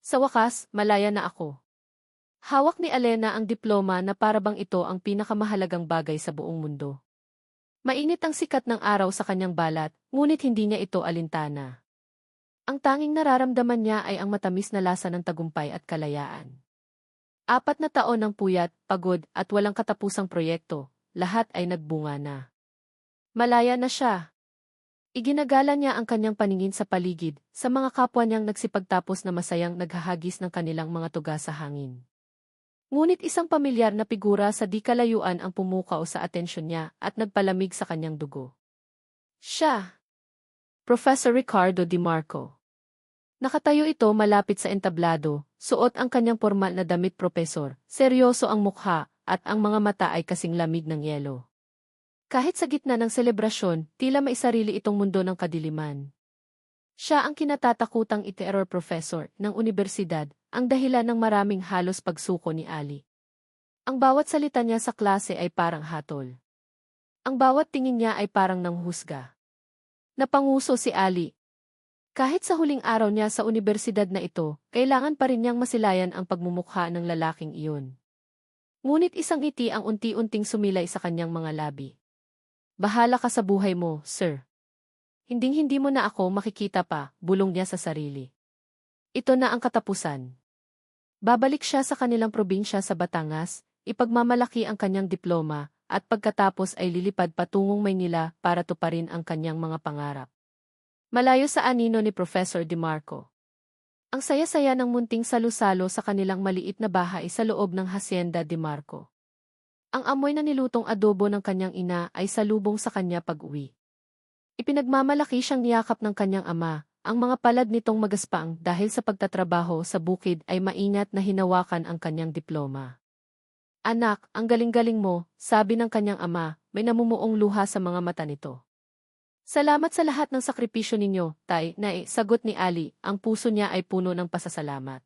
Sa wakas, malaya na ako. Hawak ni Alena ang diploma na parabang ito ang pinakamahalagang bagay sa buong mundo. Mainit ang sikat ng araw sa kanyang balat, ngunit hindi niya ito alintana. Ang tanging nararamdaman niya ay ang matamis na lasa ng tagumpay at kalayaan. 4 na taon ng puyat, pagod at walang katapusang proyekto, lahat ay nagbunga na. Malaya na siya. Iginagala niya ang kanyang paningin sa paligid, sa mga kapwa niyang nagsipagtapos na masayang naghahagis ng kanilang mga tuga sa hangin. Ngunit isang pamilyar na figura sa di kalayuan ang pumukaw sa atensyon niya at nagpalamig sa kanyang dugo. Siya! Professor Ricardo Di Marco. Nakatayo ito malapit sa entablado, suot ang kanyang pormal na damit propesor, seryoso ang mukha, at ang mga mata ay kasing lamig ng yelo. Kahit sa gitna ng selebrasyon, tila maisarili itong mundo ng kadiliman. Siya ang kinatatakutang iterror professor ng unibersidad, ang dahilan ng maraming halos pagsuko ni Ali. Ang bawat salita niya sa klase ay parang hatol. Ang bawat tingin niya ay parang nanghusga. Napanguso si Ali. Kahit sa huling araw niya sa unibersidad na ito, kailangan pa rin niyang masilayan ang pagmumukha ng lalaking iyon. Ngunit isang ngiti ang unti-unting sumilay sa kanyang mga labi. Bahala ka sa buhay mo, sir. Hinding-hindi mo na ako makikita pa, bulong niya sa sarili. Ito na ang katapusan. Babalik siya sa kanilang probinsya sa Batangas, ipagmamalaki ang kanyang diploma, at pagkatapos ay lilipad patungong Maynila para tuparin ang kanyang mga pangarap. Malayo sa anino ni Professor Di Marco. Ang saya-saya ng munting salu-salo sa kanilang maliit na bahay sa loob ng Hacienda Di Marco. Ang amoy na nilutong adobo ng kanyang ina ay salubong sa kanya pag-uwi. Ipinagmamalaki siyang niyakap ng kanyang ama, ang mga palad nitong magaspang dahil sa pagtatrabaho sa bukid ay maingat na hinawakan ang kanyang diploma. Anak, ang galing-galing mo, sabi ng kanyang ama, may namumuong luha sa mga mata nito. Salamat sa lahat ng sakripisyo ninyo, Tay, sagot ni Ali, ang puso niya ay puno ng pasasalamat.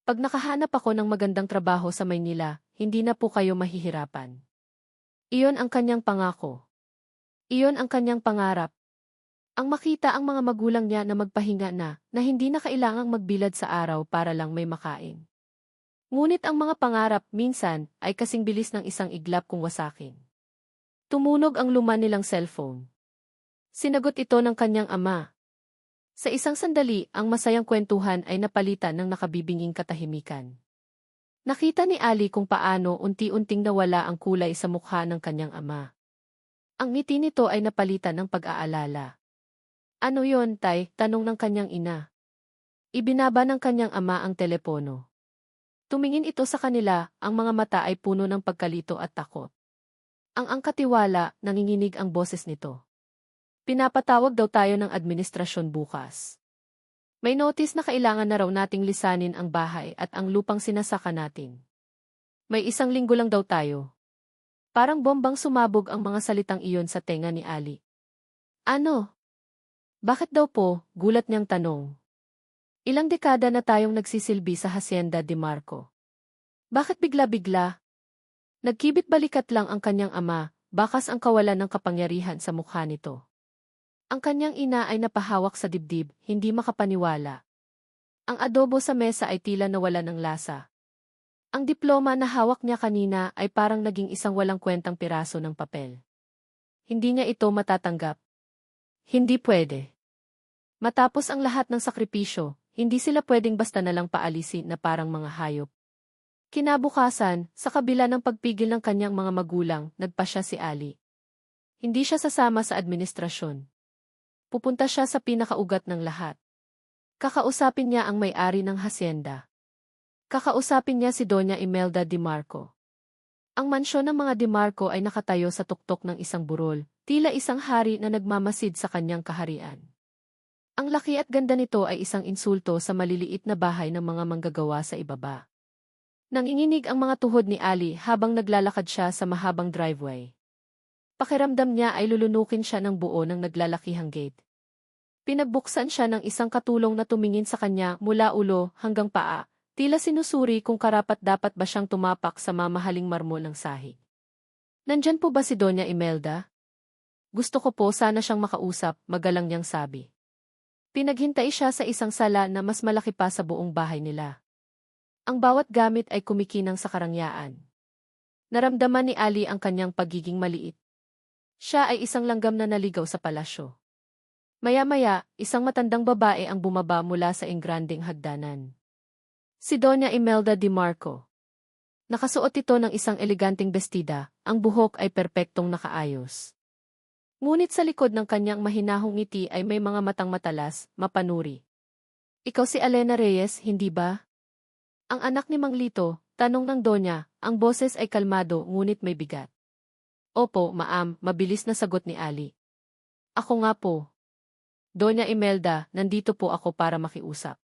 Pag nakahanap ako ng magandang trabaho sa Maynila, hindi na po kayo mahihirapan. Iyon ang kanyang pangako. Iyon ang kanyang pangarap. Ang makita ang mga magulang niya na magpahinga na hindi na kailangang magbilad sa araw para lang may makain. Ngunit ang mga pangarap, minsan, ay kasing bilis ng isang iglap kung wasakin. Tumunog ang luma nilang cellphone. Sinagot ito ng kanyang ama. Sa isang sandali, ang masayang kwentuhan ay napalitan ng nakabibinging katahimikan. Nakita ni Ali kung paano unti-unting nawala ang kulay sa mukha ng kanyang ama. Ang ngiti nito ay napalitan ng pag-aalala. Ano yon, Tay? Tanong ng kanyang ina. Ibinaba ng kanyang ama ang telepono. Tumingin ito sa kanila, ang mga mata ay puno ng pagkalito at takot. Ang angkatiwala, nanginginig ang boses nito. Pinapatawag daw tayo ng administrasyon bukas. May notice na kailangan na raw nating lisanin ang bahay at ang lupang sinasaka natin. May 1 linggo lang daw tayo. Parang bombang sumabog ang mga salitang iyon sa tenga ni Ali. Ano? Bakit daw po? Gulat niyang tanong. Ilang dekada na tayong nagsisilbi sa Hacienda Di Marco. Bakit bigla-bigla? Nagkibit balikat lang ang kanyang ama, bakas ang kawalan ng kapangyarihan sa mukha nito. Ang kanyang ina ay napahawak sa dibdib, hindi makapaniwala. Ang adobo sa mesa ay tila nawala ng lasa. Ang diploma na hawak niya kanina ay parang naging isang walang kwentang piraso ng papel. Hindi niya ito matatanggap. Hindi pwede. Matapos ang lahat ng sakripisyo, hindi sila pwedeng basta nalang paalisin na parang mga hayop. Kinabukasan, sa kabila ng pagpigil ng kanyang mga magulang, nagpasya si Ali. Hindi siya sasama sa administrasyon. Pupunta siya sa pinakaugat ng lahat. Kakausapin niya ang may-ari ng hacienda. Kakausapin niya si Doña Imelda Di Marco. Ang mansyon ng mga Di Marco ay nakatayo sa tuktok ng isang burol, tila isang hari na nagmamasid sa kanyang kaharian. Ang laki at ganda nito ay isang insulto sa maliliit na bahay ng mga manggagawa sa ibaba. Nanginginig ang mga tuhod ni Ali habang naglalakad siya sa mahabang driveway. Pakiramdam niya ay lulunukin siya ng buo ng naglalakihang gate. Pinagbuksan siya ng isang katulong na tumingin sa kanya mula ulo hanggang paa, tila sinusuri kung karapat-dapat ba siyang tumapak sa mamahaling marmol ng sahig. Nandyan po ba si Doña Imelda? Gusto ko po sana siyang makausap, magalang niyang sabi. Pinaghintay siya sa isang sala na mas malaki pa sa buong bahay nila. Ang bawat gamit ay kumikinang sa karangyaan. Naramdaman ni Ali ang kanyang pagiging maliit. Siya ay isang langgam na naligaw sa palasyo. Maya-maya, isang matandang babae ang bumaba mula sa engrandeng hagdanan. Si Doña Imelda Di Marco. Nakasuot ito ng isang eleganteng bestida, ang buhok ay perpektong nakaayos. Ngunit sa likod ng kanyang mahinahong ngiti ay may mga matang matalas, mapanuri. Ikaw si Elena Reyes, hindi ba? Ang anak ni Mang Lito, tanong ng Donya, ang boses ay kalmado ngunit may bigat. Opo, ma'am, mabilis na sagot ni Ali. Ako nga po. Doña Imelda, nandito po ako para makiusap.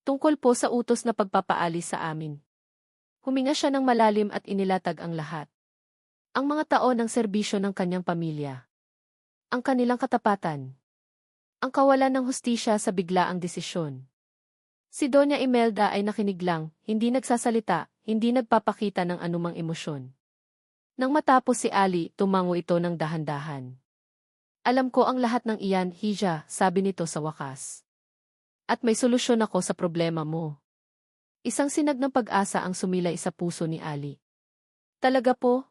Tungkol po sa utos na pagpapaalis sa amin. Huminga siya ng malalim at inilatag ang lahat. Ang mga taon ng serbisyo ng kanyang pamilya. Ang kanilang katapatan. Ang kawalan ng hustisya sa biglaang desisyon. Si Doña Imelda ay nakinig lang, hindi nagsasalita, hindi nagpapakita ng anumang emosyon. Nang matapos si Ali, tumango ito ng dahan-dahan. Alam ko ang lahat ng iyan, Hija, sabi nito sa wakas. At may solusyon ako sa problema mo. Isang sinag ng pag-asa ang sumilay sa puso ni Ali. Talaga po?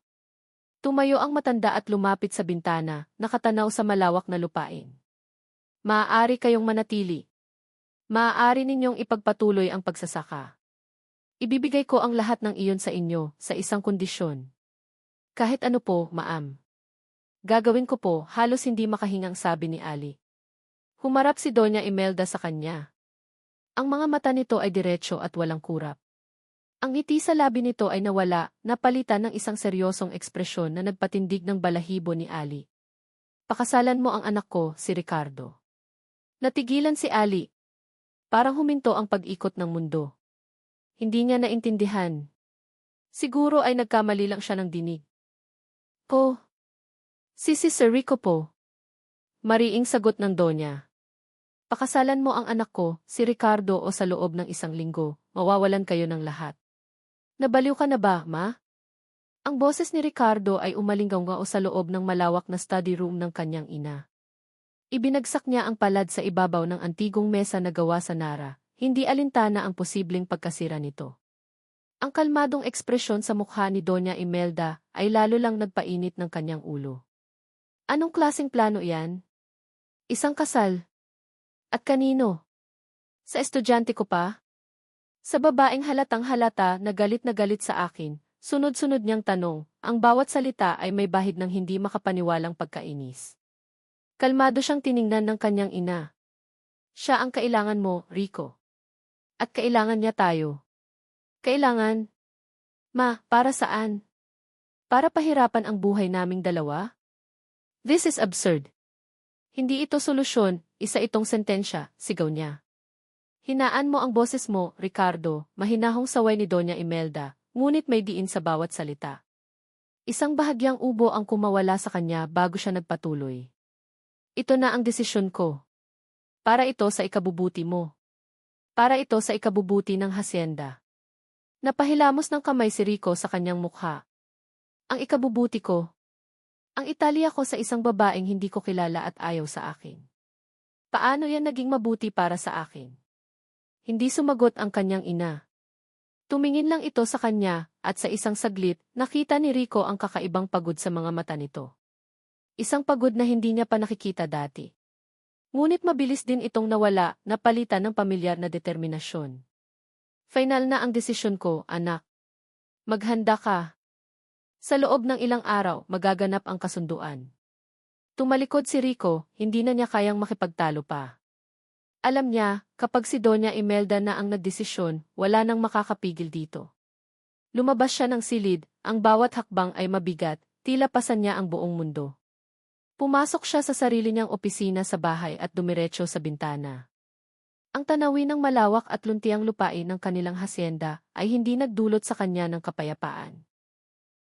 Tumayo ang matanda at lumapit sa bintana, nakatanaw sa malawak na lupain. Maaari kayong manatili. Maaari ninyong ipagpatuloy ang pagsasaka. Ibibigay ko ang lahat ng iyon sa inyo, sa isang kondisyon. Kahit ano po, ma'am. Gagawin ko po, halos hindi makahingang sabi ni Ali. Humarap si Doña Imelda sa kanya. Ang mga mata nito ay diretso at walang kurap. Ang ngiti sa labi nito ay nawala, napalitan ng isang seryosong ekspresyon na nagpatindig ng balahibo ni Ali. Pakasalan mo ang anak ko, si Ricardo. Natigilan si Ali. Parang huminto ang pag-ikot ng mundo. Hindi niya naintindihan. Siguro ay nagkamali lang siya ng dinig. Po. Si Sir Rico po. Mariing sagot ng Donya. Pakasalan mo ang anak ko, si Ricardo o sa loob ng isang linggo, mawawalan kayo ng lahat. Nabaliw ka na ba, ma? Ang boses ni Ricardo ay umalinggaw-ngao sa loob ng malawak na study room ng kanyang ina. Ibinagsak niya ang palad sa ibabaw ng antigong mesa na gawa sa Nara, hindi alintana ang posibleng pagkasira nito. Ang kalmadong ekspresyon sa mukha ni Doña Imelda ay lalo lang nagpainit ng kanyang ulo. Anong klaseng plano yan? Isang kasal? At kanino? Sa estudyante ko pa? Sa babaeng halatang-halata na galit sa akin, sunod-sunod niyang tanong, ang bawat salita ay may bahid ng hindi makapaniwalang pagkainis. Kalmado siyang tiningnan ng kanyang ina. Siya ang kailangan mo, Rico. At kailangan niya tayo. Kailangan? Ma, para saan? Para pahirapan ang buhay naming dalawa? This is absurd. Hindi ito solusyon, isa itong sentensya, sigaw niya. Hinaan mo ang boses mo, Ricardo, mahinahong saway ni Doña Imelda, ngunit may diin sa bawat salita. Isang bahagyang ubo ang kumawala sa kanya bago siya nagpatuloy. Ito na ang desisyon ko. Para ito sa ikabubuti mo. Para ito sa ikabubuti ng hasyenda. Napahilamos ng kamay si Rico sa kanyang mukha. Ang ikabubuti ko. Ang Italya ko sa isang babaeng hindi ko kilala at ayaw sa akin. Paano yan naging mabuti para sa akin? Hindi sumagot ang kanyang ina. Tumingin lang ito sa kanya, at sa isang saglit, nakita ni Rico ang kakaibang pagod sa mga mata nito. Isang pagod na hindi niya pa nakikita dati. Ngunit mabilis din itong nawala, napalitan ng pamilyar na determinasyon. Final na ang desisyon ko, anak. Maghanda ka. Sa loob ng ilang araw, magaganap ang kasunduan. Tumalikod si Rico, hindi na niya kayang makipagtalo pa. Alam niya, kapag si Doña Imelda na ang nagdesisyon, wala nang makakapigil dito. Lumabas siya ng silid, ang bawat hakbang ay mabigat, tila pasan niya ang buong mundo. Pumasok siya sa sarili niyang opisina sa bahay at dumiretso sa bintana. Ang tanawin ng malawak at luntiang lupain ng kanilang hasyenda ay hindi nagdulot sa kanya ng kapayapaan.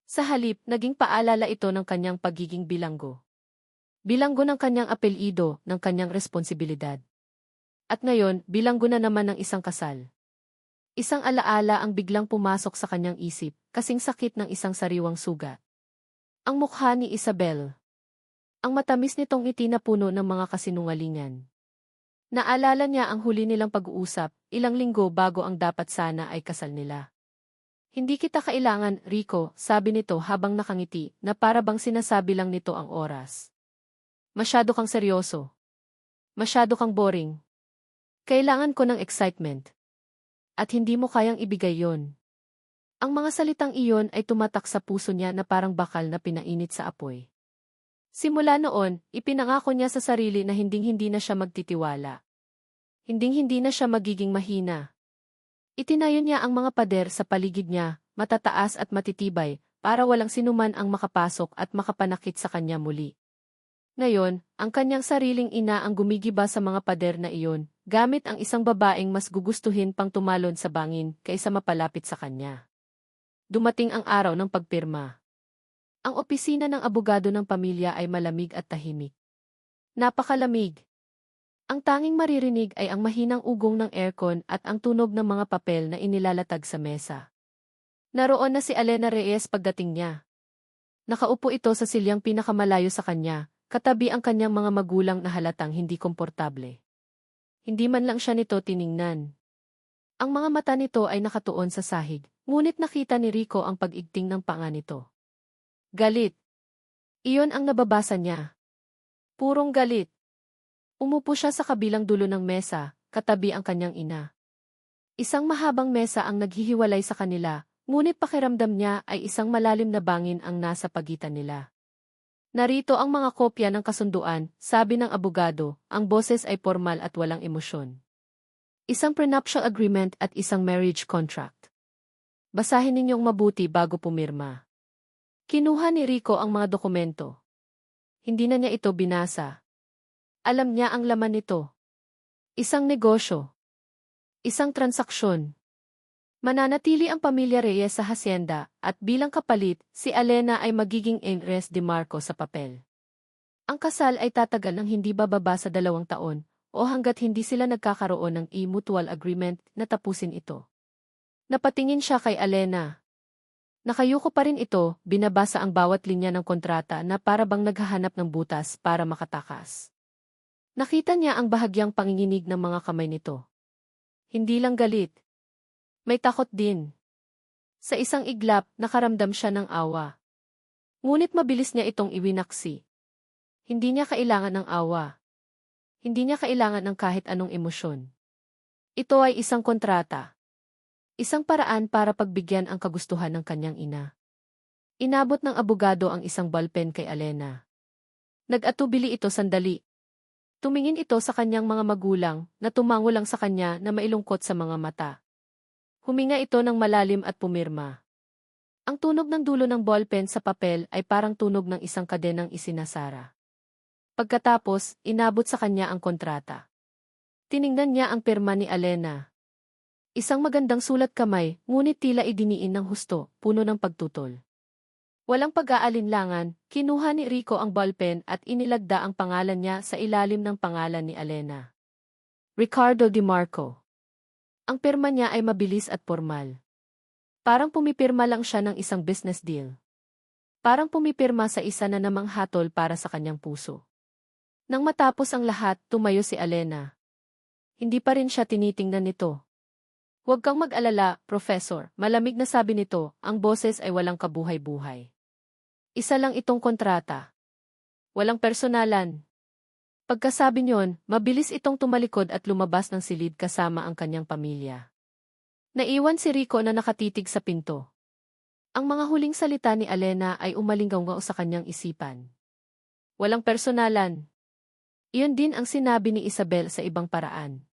Sa halip, naging paalala ito ng kanyang pagiging bilanggo. Bilanggo ng kanyang apelyido, ng kanyang responsibilidad. At ngayon, bilanggo na naman ng isang kasal. Isang alaala ang biglang pumasok sa kanyang isip, kasing sakit ng isang sariwang sugat. Ang mukha ni Isabel. Ang matamis nitong ngiti na puno ng mga kasinungalingan. Naalala niya ang huli nilang pag-uusap, ilang linggo bago ang dapat sana ay kasal nila. Hindi kita kailangan, Rico, sabi nito habang nakangiti, na para bang sinasabi lang nito ang oras. Masyado kang seryoso. Masyado kang boring. Kailangan ko ng excitement. At hindi mo kayang ibigay yon. Ang mga salitang iyon ay tumatak sa puso niya na parang bakal na pinainit sa apoy. Simula noon, ipinangako niya sa sarili na hinding-hindi na siya magtitiwala. Hinding-hindi na siya magiging mahina. Itinayo niya ang mga pader sa paligid niya, matataas at matitibay, para walang sinuman ang makapasok at makapanakit sa kanya muli. Ngayon, ang kanyang sariling ina ang gumigiba sa mga pader na iyon, gamit ang isang babaeng mas gugustuhin pang tumalon sa bangin kaysa mapalapit sa kanya. Dumating ang araw ng pagpirma. Ang opisina ng abogado ng pamilya ay malamig at tahimik. Napakalamig. Ang tanging maririnig ay ang mahinang ugong ng aircon at ang tunog ng mga papel na inilalatag sa mesa. Naroon na si Alena Reyes pagdating niya. Nakaupo ito sa silyang pinakamalayo sa kanya, katabi ang kanyang mga magulang na halatang hindi komportable. Hindi man lang siya nito tiningnan. Ang mga mata nito ay nakatuon sa sahig, ngunit nakita ni Rico ang pag-igting ng panga nito. Galit. Iyon ang nababasa niya. Purong galit. Umupo siya sa kabilang dulo ng mesa, katabi ang kanyang ina. Isang mahabang mesa ang naghihiwalay sa kanila, ngunit pakiramdam niya ay isang malalim na bangin ang nasa pagitan nila. Narito ang mga kopya ng kasunduan, sabi ng abogado, ang boses ay formal at walang emosyon. Isang prenuptial agreement at isang marriage contract. Basahin ninyong mabuti bago pumirma. Kinuha ni Rico ang mga dokumento. Hindi na niya ito binasa. Alam niya ang laman nito. Isang negosyo. Isang transaksyon. Mananatili ang pamilya Reyes sa hacienda, at bilang kapalit, si Alena ay magiging heiress de Marco sa papel. Ang kasal ay tatagal ng hindi bababa sa 2 taon, o hanggat hindi sila nagkakaroon ng mutual agreement na tapusin ito. Napatingin siya kay Alena. Nakayuko pa rin ito, binabasa ang bawat linya ng kontrata na para bang naghahanap ng butas para makatakas. Nakita niya ang bahagyang panginginig ng mga kamay nito. Hindi lang galit. May takot din. Sa isang iglap, nakaramdam siya ng awa. Ngunit mabilis niya itong iwinaksi. Hindi niya kailangan ng awa. Hindi niya kailangan ng kahit anong emosyon. Ito ay isang kontrata. Isang paraan para pagbigyan ang kagustuhan ng kanyang ina. Inabot ng abogado ang isang ballpen kay Alena. Nag-atubili ito sandali. Tumingin ito sa kanyang mga magulang na tumango lang sa kanya na mailungkot sa mga mata. Huminga ito ng malalim at pumirma. Ang tunog ng dulo ng ballpen sa papel ay parang tunog ng isang kadenang isinasara. Pagkatapos, inabot sa kanya ang kontrata. Tiningnan niya ang pirma ni Alena. Isang magandang sulat kamay, ngunit tila idiniin ng husto, puno ng pagtutol. Walang pag-aalinlangan, kinuha ni Rico ang ballpen at inilagda ang pangalan niya sa ilalim ng pangalan ni Alena. Ricardo de Marco. Ang pirma niya ay mabilis at formal. Parang pumipirma lang siya ng isang business deal. Parang pumipirma sa isa na namang hatol para sa kanyang puso. Nang matapos ang lahat, tumayo si Alena. Hindi pa rin siya tinitingnan nito. Huwag kang mag-alala, Professor, malamig na sabi nito, ang boses ay walang kabuhay-buhay. Isa lang itong kontrata. Walang personalan. Pagkasabi niyon, mabilis itong tumalikod at lumabas ng silid kasama ang kanyang pamilya. Naiwan si Rico na nakatitig sa pinto. Ang mga huling salita ni Alena ay umalinggaw sa kanyang isipan. Walang personalan. Iyon din ang sinabi ni Isabel sa ibang paraan.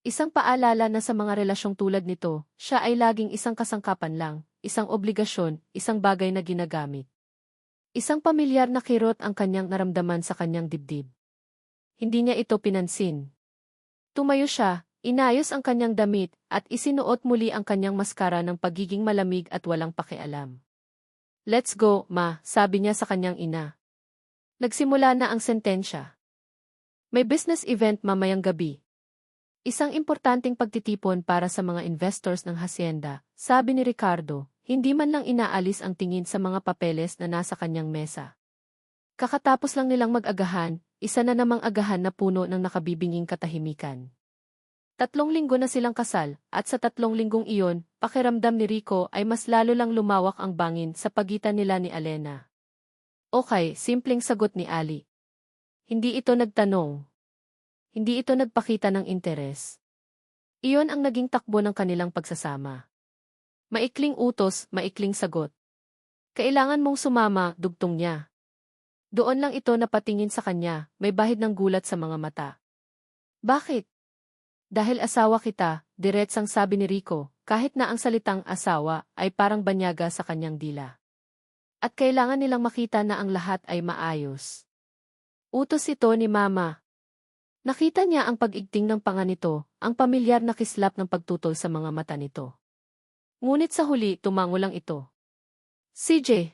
Isang paalala na sa mga relasyong tulad nito, siya ay laging isang kasangkapan lang, isang obligasyon, isang bagay na ginagamit. Isang pamilyar na kirot ang kanyang naramdaman sa kanyang dibdib. Hindi niya ito pinansin. Tumayo siya, inayos ang kanyang damit, at isinuot muli ang kanyang maskara ng pagiging malamig at walang pakialam. Let's go, ma, sabi niya sa kanyang ina. Nagsimula na ang sentensya. May business event mamayang gabi. Isang importanteng pagtitipon para sa mga investors ng hacienda, sabi ni Ricardo, hindi man lang inaalis ang tingin sa mga papeles na nasa kanyang mesa. Kakatapos lang nilang mag-agahan, isa na namang agahan na puno ng nakabibinging katahimikan. 3 linggo na silang kasal, at sa 3 linggong iyon, pakiramdam ni Rico ay mas lalo lang lumawak ang bangin sa pagitan nila ni Alena. Okay, simpleng sagot ni Ali. Hindi ito nagtanong. Hindi ito nagpakita ng interes. Iyon ang naging takbo ng kanilang pagsasama. Maikling utos, maikling sagot. Kailangan mong sumama, dugtong niya. Doon lang ito napatingin sa kanya, may bahid ng gulat sa mga mata. Bakit? Dahil asawa kita, diretsang sabi ni Rico, kahit na ang salitang asawa ay parang banyaga sa kanyang dila. At kailangan nilang makita na ang lahat ay maayos. Utos ito ni Mama. Nakita niya ang pag-igting ng panga nito, ang pamilyar na kislap ng pagtutol sa mga mata nito. Ngunit sa huli, tumango lang ito. CJ.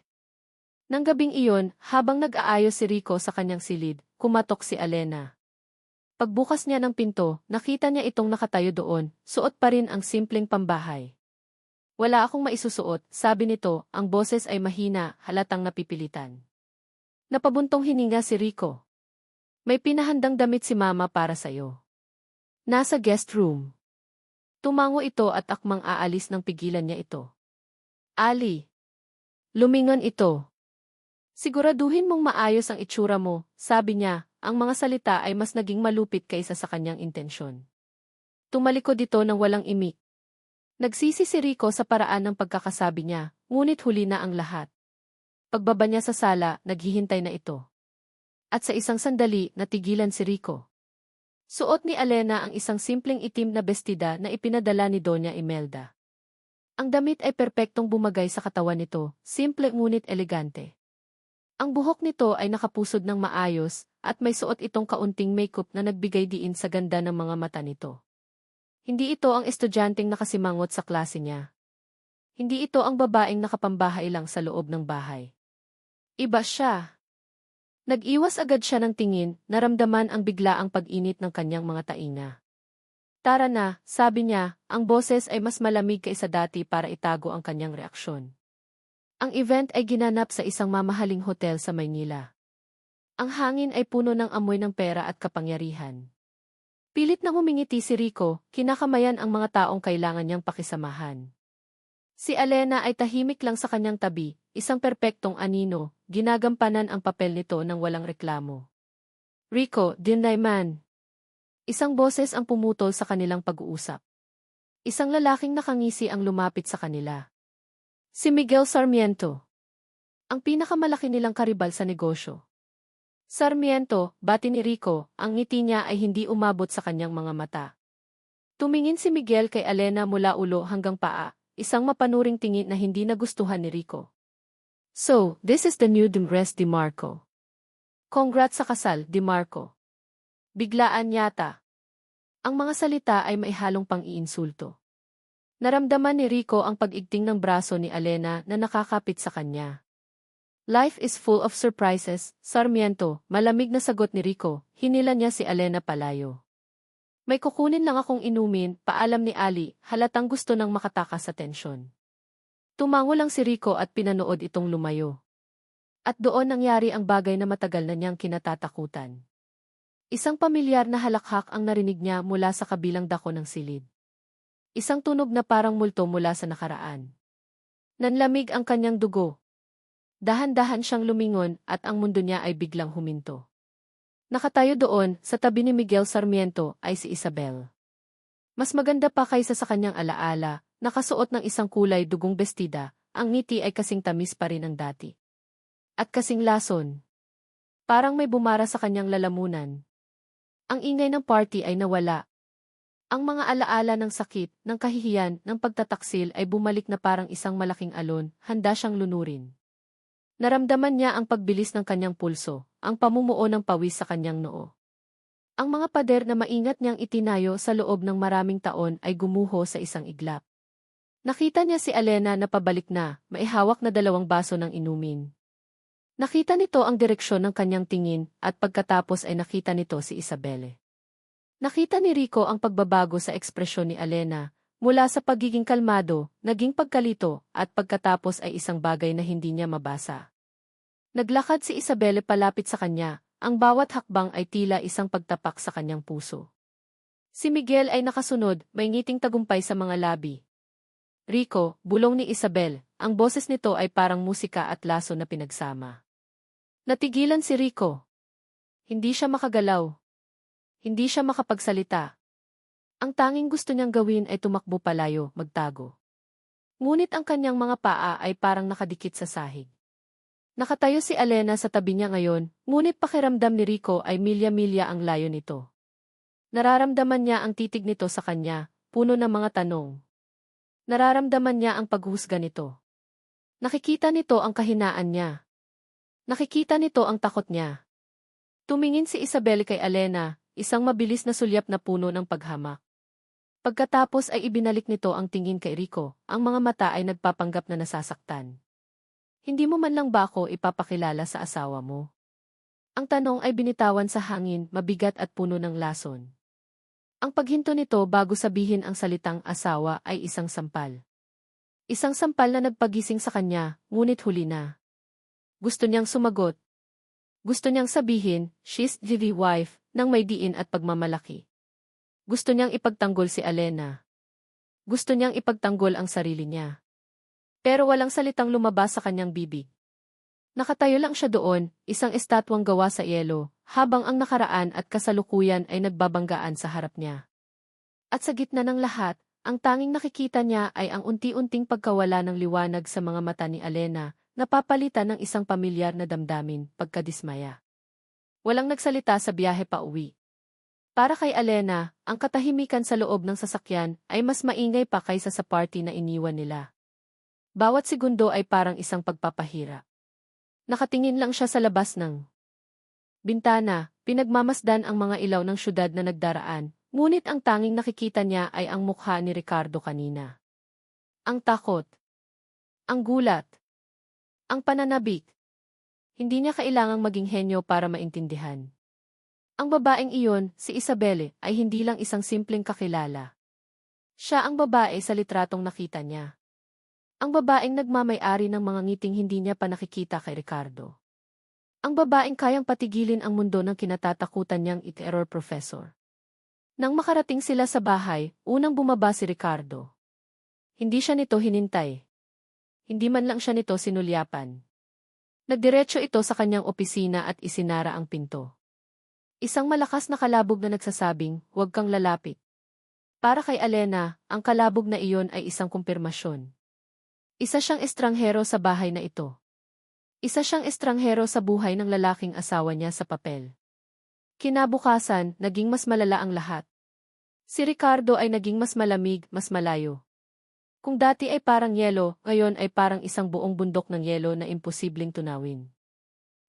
Nang gabing iyon, habang nag-aayos si Rico sa kanyang silid, kumatok si Alena. Pagbukas niya ng pinto, nakita niya itong nakatayo doon, suot pa rin ang simpleng pambahay. Wala akong maisusuot, sabi nito, ang boses ay mahina, halatang napipilitan. Napabuntong hininga si Rico. May pinahandang damit si Mama para sa'yo. Nasa guest room. Tumango ito at akmang aalis nang pigilan niya ito. Ali. Lumingon ito. Siguraduhin mong maayos ang itsura mo, sabi niya, ang mga salita ay mas naging malupit kaysa sa kanyang intensyon. Tumalikod ito ng walang imik. Nagsisi si Rico sa paraan ng pagkakasabi niya, ngunit huli na ang lahat. Pagbaba niya sa sala, naghihintay na ito. At sa isang sandali, natigilan si Rico. Suot ni Alena ang isang simpleng itim na bestida na ipinadala ni Doña Imelda. Ang damit ay perpektong bumagay sa katawan nito, simple ngunit elegante. Ang buhok nito ay nakapusod ng maayos, at may suot itong kaunting makeup na nagbigay diin sa ganda ng mga mata nito. Hindi ito ang estudyanteng nakasimangot sa klase niya. Hindi ito ang babaeng nakapambahay lang sa loob ng bahay. Iba siya. Nag-iwas agad siya ng tingin, naramdaman ang biglaang pag-init ng kanyang mga tainga. Tara na, sabi niya, ang boses ay mas malamig kaysa dati para itago ang kanyang reaksyon. Ang event ay ginanap sa isang mamahaling hotel sa Maynila. Ang hangin ay puno ng amoy ng pera at kapangyarihan. Pilit nang humingiti si Rico, kinakamayan ang mga taong kailangan niyang pakisamahan. Si Alena ay tahimik lang sa kanyang tabi, isang perpektong anino, ginagampanan ang papel nito ng walang reklamo. Rico, dinay man. Isang boses ang pumutol sa kanilang pag-uusap. Isang lalaking nakangisi ang lumapit sa kanila. Si Miguel Sarmiento. Ang pinakamalaki nilang karibal sa negosyo. Sarmiento, bati ni Rico, ang ngiti niya ay hindi umabot sa kanyang mga mata. Tumingin si Miguel kay Alena mula ulo hanggang paa, isang mapanuring tingin na hindi nagustuhan ni Rico. So, this is the new Dimres Di Marco. Congrats sa kasal, Di Marco. Biglaan yata. Ang mga salita ay may halong pang-iinsulto. Naramdaman ni Rico ang pag-igting ng braso ni Alena na nakakapit sa kanya. Life is full of surprises, Sarmiento, malamig na sagot ni Rico, hinila niya si Alena palayo. May kukunin lang akong inumin, paalam ni Ali, halatang gusto nang makatakas sa tensyon. Tumango lang si Rico at pinanood itong lumayo. At doon nangyari ang bagay na matagal na niyang kinatatakutan. Isang pamilyar na halakhak ang narinig niya mula sa kabilang dako ng silid. Isang tunog na parang multo mula sa nakaraan. Nanlamig ang kanyang dugo. Dahan-dahan siyang lumingon at ang mundo niya ay biglang huminto. Nakatayo doon, sa tabi ni Miguel Sarmiento, ay si Isabel. Mas maganda pa kaysa sa kanyang alaala, nakasuot ng isang kulay dugong bestida, ang ngiti ay kasing tamis pa rin ang dati. At kasing lason. Parang may bumara sa kanyang lalamunan. Ang ingay ng party ay nawala. Ang mga alaala ng sakit, ng kahihiyan, ng pagtataksil ay bumalik na parang isang malaking alon, handa siyang lunurin. Naramdaman niya ang pagbilis ng kanyang pulso, ang pamumuo ng pawis sa kanyang noo. Ang mga pader na maingat niyang itinayo sa loob ng maraming taon ay gumuho sa isang iglap. Nakita niya si Alena na pabalik na, maihawak na 2 baso ng inumin. Nakita nito ang direksyon ng kanyang tingin at pagkatapos ay nakita nito si Isabelle. Nakita ni Rico ang pagbabago sa ekspresyon ni Alena, mula sa pagiging kalmado, naging pagkalito, at pagkatapos ay isang bagay na hindi niya mabasa. Naglakad si Isabelle palapit sa kanya, ang bawat hakbang ay tila isang pagtapak sa kanyang puso. Si Miguel ay nakasunod, may ngiting tagumpay sa mga labi. Rico, bulong ni Isabel, ang boses nito ay parang musika at laso na pinagsama. Natigilan si Rico. Hindi siya makagalaw. Hindi siya makapagsalita. Ang tanging gusto niyang gawin ay tumakbo palayo, magtago. Ngunit ang kanyang mga paa ay parang nakadikit sa sahig. Nakatayo si Alena sa tabi niya ngayon, ngunit pakiramdam ni Rico ay milya-milya ang layo nito. Nararamdaman niya ang titig nito sa kanya, puno ng mga tanong. Nararamdaman niya ang paghusga nito. Nakikita nito ang kahinaan niya. Nakikita nito ang takot niya. Tumingin si Isabel kay Alena, isang mabilis na sulyap na puno ng paghamak. Pagkatapos ay ibinalik nito ang tingin kay Rico, ang mga mata ay nagpapanggap na nasasaktan. Hindi mo man lang ba ako ipapakilala sa asawa mo? Ang tanong ay binitawan sa hangin, mabigat at puno ng lason. Ang paghinto nito bago sabihin ang salitang asawa ay isang sampal. Isang sampal na nagpagising sa kanya, ngunit huli na. Gusto niyang sumagot. Gusto niyang sabihin, she's the wife, ng may diin at pagmamalaki. Gusto niyang ipagtanggol si Alena. Gusto niyang ipagtanggol ang sarili niya. Pero walang salitang lumabas sa kanyang bibig. Nakatayo lang siya doon, isang estatwang gawa sa yelo, habang ang nakaraan at kasalukuyan ay nagbabanggaan sa harap niya. At sa gitna ng lahat, ang tanging nakikita niya ay ang unti-unting pagkawala ng liwanag sa mga mata ni Alena, napapalitan ng isang pamilyar na damdamin, pagkadismaya. Walang nagsalita sa biyahe pa uwi. Para kay Alena, ang katahimikan sa loob ng sasakyan ay mas maingay pa kaysa sa party na iniwan nila. Bawat segundo ay parang isang pagpapahirap. Nakatingin lang siya sa labas ng bintana, pinagmamasdan ang mga ilaw ng syudad na nagdaraan, ngunit ang tanging nakikita niya ay ang mukha ni Ricardo kanina. Ang takot. Ang gulat. Ang pananabik. Hindi niya kailangang maging henyo para maintindihan. Ang babaeng iyon, si Isabel, ay hindi lang isang simpleng kakilala. Siya ang babae sa litratong nakita niya. Ang babaeng nagmamay-ari ng mga ngiting hindi niya pa nakikita kay Ricardo. Ang babaeng kayang patigilin ang mundo ng kinatatakutan niyang it-error professor. Nang makarating sila sa bahay, unang bumaba si Ricardo. Hindi siya nito hinintay. Hindi man lang siya nito sinulyapan. Nagdiretso ito sa kanyang opisina at isinara ang pinto. Isang malakas na kalabog na nagsasabing, huwag kang lalapit. Para kay Alena, ang kalabog na iyon ay isang kumpirmasyon. Isa siyang estranghero sa bahay na ito. Isa siyang estranghero sa buhay ng lalaking asawa niya sa papel. Kinabukasan, naging mas malala ang lahat. Si Ricardo ay naging mas malamig, mas malayo. Kung dati ay parang yelo, ngayon ay parang isang buong bundok ng yelo na imposibleng tunawin.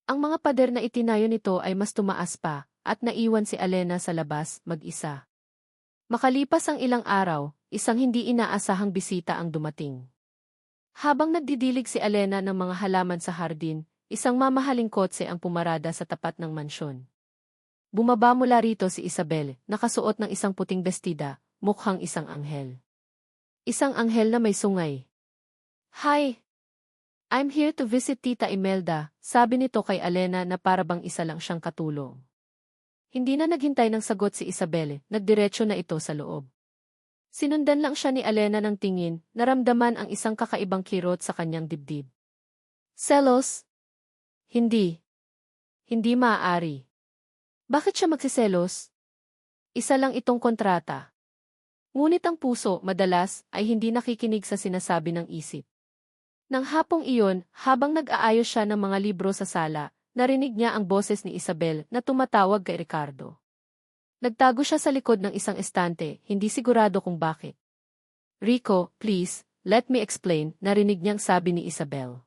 Ang mga pader na itinayo nito ay mas tumaas pa, at naiwan si Alena sa labas, mag-isa. Makalipas ang ilang araw, isang hindi inaasahang bisita ang dumating. Habang nagdidilig si Alena ng mga halaman sa hardin, isang mamahaling kotse ang pumarada sa tapat ng mansyon. Bumaba mula rito si Isabel, nakasuot ng isang puting bestida, mukhang isang anghel. Isang anghel na may sungay. Hi! I'm here to visit Tita Imelda, sabi nito kay Alena na parabang isa lang siyang katulong. Hindi na naghintay ng sagot si Isabel, nagdiretso na ito sa loob. Sinundan lang siya ni Alena ng tingin, naramdaman ang isang kakaibang kirot sa kanyang dibdib. Selos? Hindi. Hindi maaari. Bakit siya magsiselos? Isa lang itong kontrata. Ngunit ang puso, madalas, ay hindi nakikinig sa sinasabi ng isip. Nang hapong iyon, habang nag-aayos siya ng mga libro sa sala, narinig niya ang boses ni Isabel na tumatawag kay Ricardo. Nagtago siya sa likod ng isang estante, hindi sigurado kung bakit. Rico, please, let me explain, narinig niyang sabi ni Isabel.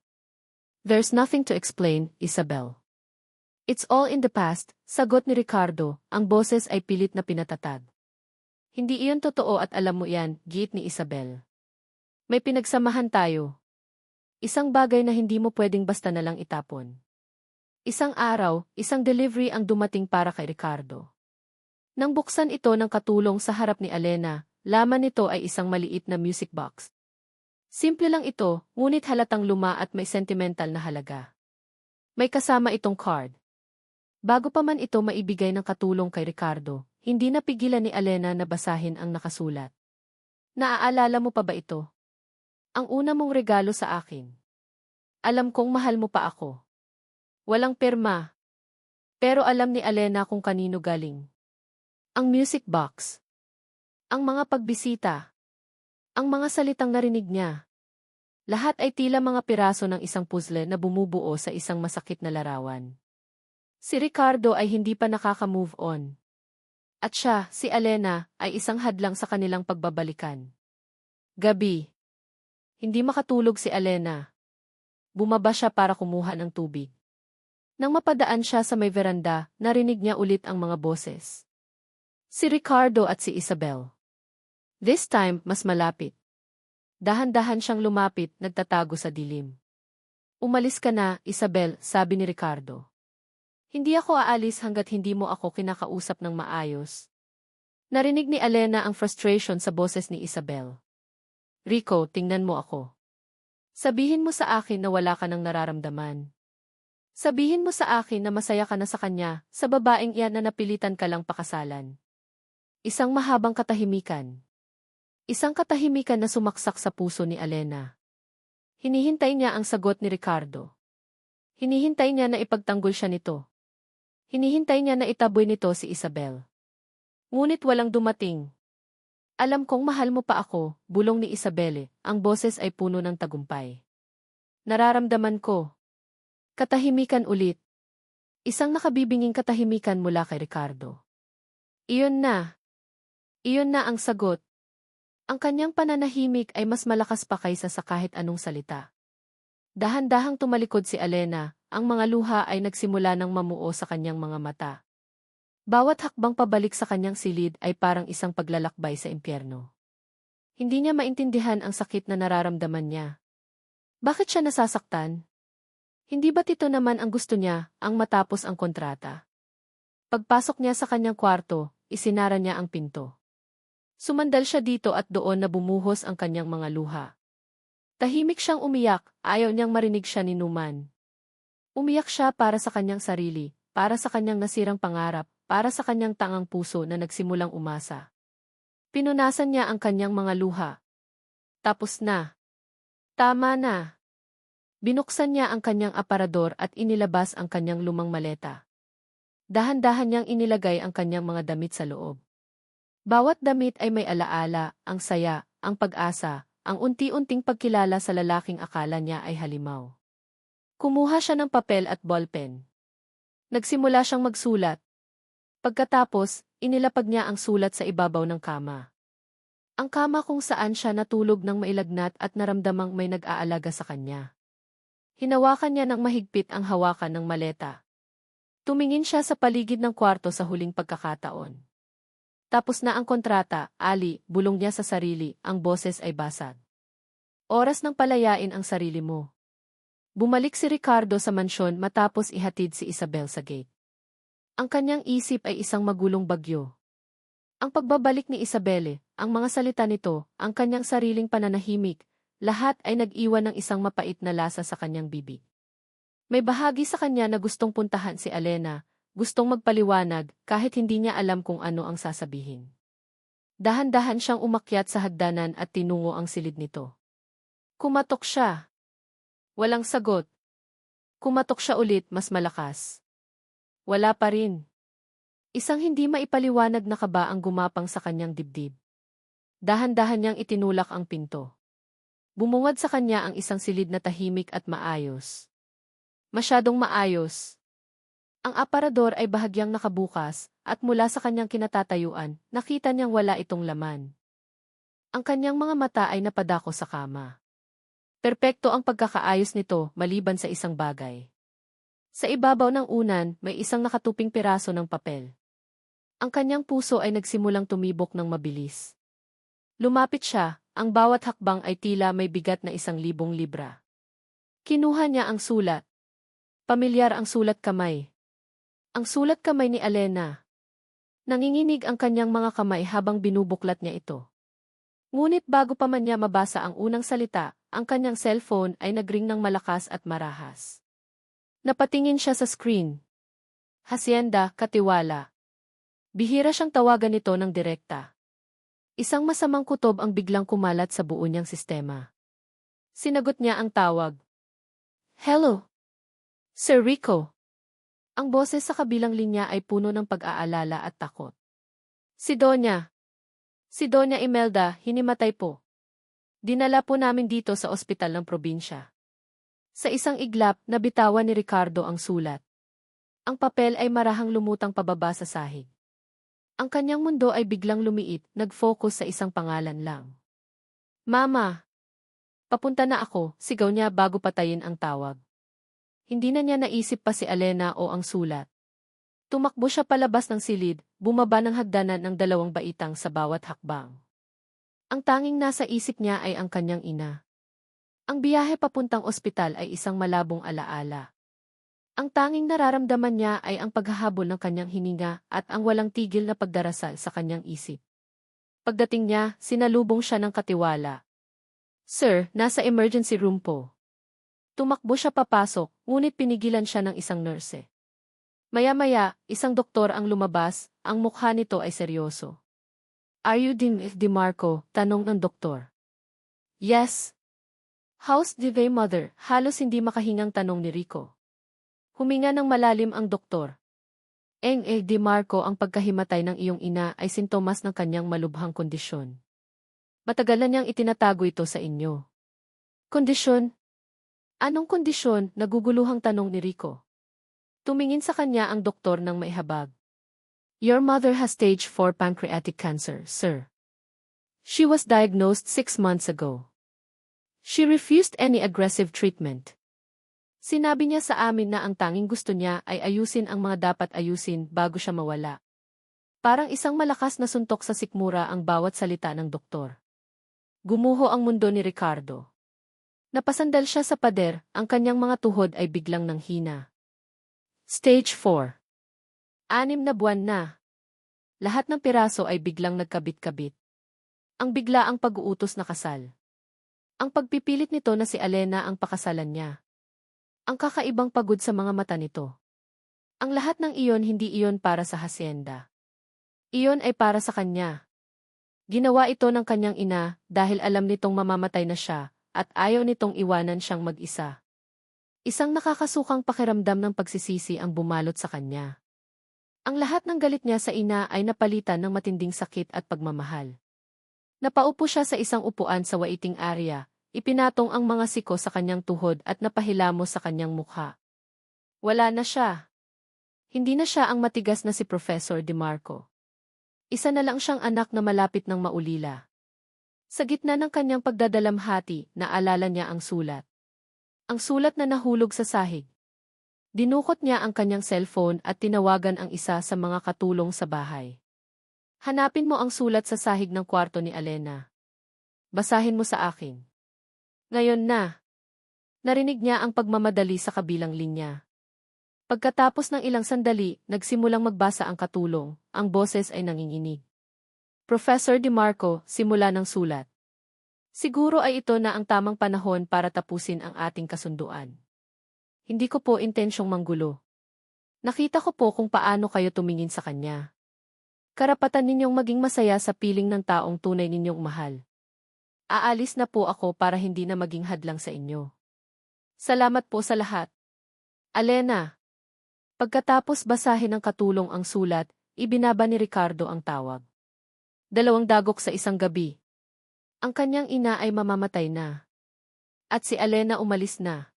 There's nothing to explain, Isabel. It's all in the past, sagot ni Ricardo, ang boses ay pilit na pinatatag. Hindi iyon totoo at alam mo yan, giit ni Isabel. May pinagsamahan tayo. Isang bagay na hindi mo pwedeng basta na lang itapon. Isang araw, isang delivery ang dumating para kay Ricardo. Nang buksan ito ng katulong sa harap ni Alena, laman nito ay isang maliit na music box. Simple lang ito, ngunit halatang luma at may sentimental na halaga. May kasama itong card. Bago pa man ito maibigay ng katulong kay Ricardo, hindi napigilan ni Alena na basahin ang nakasulat. Naaalala mo pa ba ito? Ang una mong regalo sa akin. Alam kong mahal mo pa ako. Walang pirma. Pero alam ni Alena kung kanino galing. Ang music box. Ang mga pagbisita. Ang mga salitang narinig niya. Lahat ay tila mga piraso ng isang puzzle na bumubuo sa isang masakit na larawan. Si Ricardo ay hindi pa nakaka-move on. At siya, si Alena, ay isang hadlang sa kanilang pagbabalikan. Gabi. Hindi makatulog si Alena. Bumaba siya para kumuha ng tubig. Nang mapadaan siya sa may veranda, narinig niya ulit ang mga boses. Si Ricardo at si Isabel. This time, mas malapit. Dahan-dahan siyang lumapit, nagtatago sa dilim. Umalis ka na, Isabel, sabi ni Ricardo. Hindi ako aalis hanggat hindi mo ako kinakausap ng maayos. Narinig ni Alena ang frustration sa boses ni Isabel. Rico, tingnan mo ako. Sabihin mo sa akin na wala ka nang nararamdaman. Sabihin mo sa akin na masaya ka na sa kanya, sa babaeng iyan na napilitan ka lang pakasalan. Isang mahabang katahimikan. Isang katahimikan na sumaksak sa puso ni Alena. Hinihintay niya ang sagot ni Ricardo. Hinihintay niya na ipagtanggol siya nito. Hinihintay niya na itaboy nito si Isabel. Ngunit walang dumating. Alam kong mahal mo pa ako, bulong ni Isabel, ang boses ay puno ng tagumpay. Nararamdaman ko. Katahimikan ulit. Isang nakabibinging katahimikan mula kay Ricardo. Iyon na. Iyon na ang sagot. Ang kanyang pananahimik ay mas malakas pa kaysa sa kahit anong salita. Dahan-dahang tumalikod si Alena, ang mga luha ay nagsimula ng mamuo sa kanyang mga mata. Bawat hakbang pabalik sa kanyang silid ay parang isang paglalakbay sa impyerno. Hindi niya maintindihan ang sakit na nararamdaman niya. Bakit siya nasasaktan? Hindi ba't ito naman ang gusto niya, ang matapos ang kontrata? Pagpasok niya sa kanyang kwarto, isinara niya ang pinto. Sumandal siya dito at doon na bumuhos ang kanyang mga luha. Tahimik siyang umiyak, ayaw niyang marinig siya ni Numan. Umiyak siya para sa kanyang sarili, para sa kanyang nasirang pangarap, para sa kanyang tangang puso na nagsimulang umasa. Pinunasan niya ang kanyang mga luha. Tapos na. Tama na. Binuksan niya ang kanyang aparador at inilabas ang kanyang lumang maleta. Dahan-dahan niyang inilagay ang kanyang mga damit sa loob. Bawat damit ay may alaala, ang saya, ang pag-asa, ang unti-unting pagkilala sa lalaking akala niya ay halimaw. Kumuha siya ng papel at ballpen. Nagsimula siyang magsulat. Pagkatapos, inilapag niya ang sulat sa ibabaw ng kama. Ang kama kung saan siya natulog ng mailagnat at naramdamang may nag-aalaga sa kanya. Hinawakan niya ng mahigpit ang hawakan ng maleta. Tumingin siya sa paligid ng kwarto sa huling pagkakataon. Tapos na ang kontrata, Ali, bulong niya sa sarili, ang boses ay basag. Oras ng palayain ang sarili mo. Bumalik si Ricardo sa mansyon matapos ihatid si Isabel sa gate. Ang kanyang isip ay isang magulong bagyo. Ang pagbabalik ni Isabel, ang mga salita nito, ang kanyang sariling pananahimik, lahat ay nag-iwan ng isang mapait na lasa sa kanyang bibig. May bahagi sa kanya na gustong puntahan si Alena, gustong magpaliwanag kahit hindi niya alam kung ano ang sasabihin. Dahan-dahan siyang umakyat sa hagdanan at tinungo ang silid nito. Kumatok siya. Walang sagot. Kumatok siya ulit, mas malakas. Wala pa rin. Isang hindi maipaliwanag na kaba ang gumapang sa kanyang dibdib. Dahan-dahan niyang itinulak ang pinto. Bumungad sa kanya ang isang silid na tahimik at maayos. Masyadong maayos. Ang aparador ay bahagyang nakabukas, at mula sa kanyang kinatatayuan, nakita niyang wala itong laman. Ang kanyang mga mata ay napadako sa kama. Perpekto ang pagkakaayos nito, maliban sa isang bagay. Sa ibabaw ng unan, may isang nakatuping piraso ng papel. Ang kanyang puso ay nagsimulang tumibok ng mabilis. Lumapit siya, ang bawat hakbang ay tila may bigat na 1,000 libra. Kinuha niya ang sulat. Pamilyar ang sulat kamay. Ang sulat kamay ni Alena. Nanginginig ang kanyang mga kamay habang binubuklat niya ito. Ngunit bago pa man niya mabasa ang unang salita, ang kanyang cellphone ay nagring ng malakas at marahas. Napatingin siya sa screen. Hacienda, katiwala. Bihira siyang tawagan nito ng direkta. Isang masamang kutob ang biglang kumalat sa buo niyang sistema. Sinagot niya ang tawag. Hello, Sir Rico. Ang boses sa kabilang linya ay puno ng pag-aalala at takot. Si Donya. Si Donya Imelda, hinimatay po. Dinala po namin dito sa ospital ng probinsya. Sa isang iglap, nabitawan ni Ricardo ang sulat. Ang papel ay marahang lumutang pababa sa sahig. Ang kanyang mundo ay biglang lumiit, nag-focus sa isang pangalan lang. Mama! Papunta na ako, sigaw niya bago patayin ang tawag. Hindi na niya naisip pa si Alena o ang sulat. Tumakbo siya palabas ng silid, bumaba ng hagdanan ng 2 baitang sa bawat hakbang. Ang tanging nasa isip niya ay ang kanyang ina. Ang biyahe papuntang ospital ay isang malabong alaala. Ang tanging nararamdaman niya ay ang paghahabol ng kanyang hininga at ang walang tigil na pagdarasal sa kanyang isip. Pagdating niya, sinalubong siya ng katiwala. Sir, nasa emergency room po. Tumakbo siya papasok, ngunit pinigilan siya ng isang nurse. Maya-maya, isang doktor ang lumabas, ang mukha nito ay seryoso. Are you DeMarco? Tanong ng doktor. Yes. How's the mother? Halos hindi makahingang tanong ni Rico. Huminga ng malalim ang doktor. DeMarco, ang pagkahimatay ng iyong ina ay sintomas ng kanyang malubhang kondisyon. Matagal na niyang itinatago ito sa inyo. Kondisyon? Anong kondisyon? Naguguluhang tanong ni Rico. Tumingin sa kanya ang doktor ng maihabag. Your mother has stage 4 pancreatic cancer, sir. She was diagnosed 6 months ago. She refused any aggressive treatment. Sinabi niya sa amin na ang tanging gusto niya ay ayusin ang mga dapat ayusin bago siya mawala. Parang isang malakas na suntok sa sikmura ang bawat salita ng doktor. Gumuho ang mundo ni Ricardo. Napasandal siya sa pader, ang kanyang mga tuhod ay biglang nanghina. Stage 4. 6 na buwan na. Lahat ng piraso ay biglang nagkabit-kabit. Ang biglaang pag-uutos na kasal. Ang pagpipilit nito na si Alena ang pakasalan niya. Ang kakaibang pagod sa mga mata nito. Ang lahat ng iyon hindi iyon para sa hacienda. Iyon ay para sa kanya. Ginawa ito ng kanyang ina dahil alam nitong mamamatay na siya at ayaw nitong iwanan siyang mag-isa. Isang nakakasukang pakiramdam ng pagsisisi ang bumalot sa kanya. Ang lahat ng galit niya sa ina ay napalitan ng matinding sakit at pagmamahal. Napaupo siya sa isang upuan sa waiting area, ipinatong ang mga siko sa kanyang tuhod at napahilamos sa kanyang mukha. Wala na siya. Hindi na siya ang matigas na si Professor DeMarco. Isa na lang siyang anak na malapit ng maulila. Sa gitna ng kanyang pagdadalamhati, naalala niya ang sulat. Ang sulat na nahulog sa sahig. Dinukot niya ang kanyang cellphone at tinawagan ang isa sa mga katulong sa bahay. Hanapin mo ang sulat sa sahig ng kwarto ni Alena. Basahin mo sa akin. Ngayon na. Narinig niya ang pagmamadali sa kabilang linya. Pagkatapos ng ilang sandali, nagsimulang magbasa ang katulong, ang boses ay nanginginig. Professor DeMarco, simula ng sulat. Siguro ay ito na ang tamang panahon para tapusin ang ating kasunduan. Hindi ko po intensyong manggulo. Nakita ko po kung paano kayo tumingin sa kanya. Karapatan ninyong maging masaya sa piling ng taong tunay ninyong mahal. Aalis na po ako para hindi na maging hadlang sa inyo. Salamat po sa lahat. Alena. Pagkatapos basahin ng katulong ang sulat, ibinaba ni Ricardo ang tawag. 2 dagok sa isang gabi. Ang kanyang ina ay mamamatay na. At si Alena umalis na.